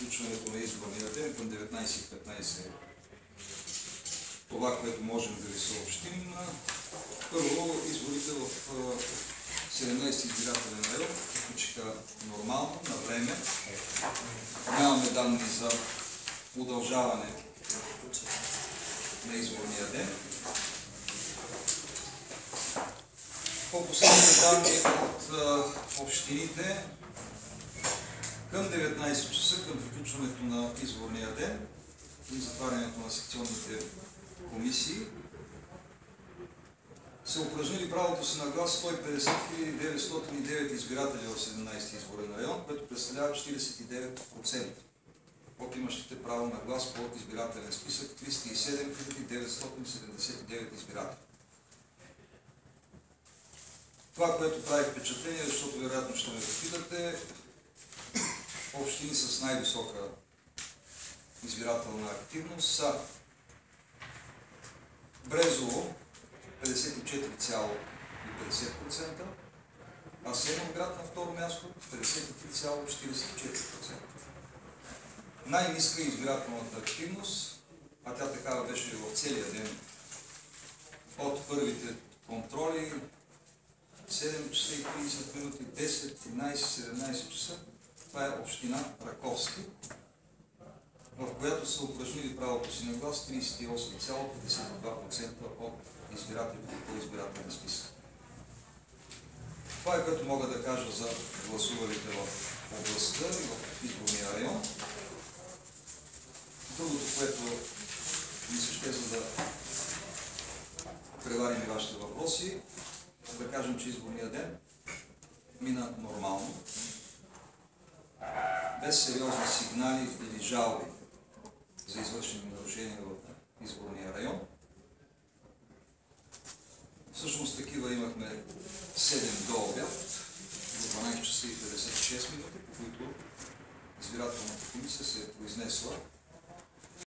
приключването на изборния ден към 19:15. Това, което можем да ви съобщим. Първо, изборите в 17 избирателен район приключиха нормално, на време. Нямаме данни за удължаване на изборния ден. По последните данни от общините, към 19 часа, към приключването на изборния ден и затварянето на секционните комисии, са упражнили правото си на глас 150 909 избиратели в 17 изборен район, което представлява 49% от имащите право на глас по избирателен списък 307 979 избиратели. Това, което прави впечатление, защото вероятно ще ме запитате, общини с най-висока избирателна активност са Брезово 54,50%, а Асеновград на второ място 53,44%. Най-ниска избирателната активност, а тя такава беше в целия ден, от първите контроли 7 часа и 30 минути, 10, 11, 17 часа. Това е община Раковски, в която са упражнили правото си на глас 38,52% от избирателите по избирателен списък. Това е което мога да кажа за гласувалите в областта и в изборния район. Другото, което ми се ще, за да преварим вашите въпроси, да кажем, че изборния ден мина нормално, без сериозни сигнали или жалби за извършени нарушения в изборния район. Всъщност такива имахме 7 до обяд, до 12 часа и 56 минути, по които избирателната комисия се е произнесла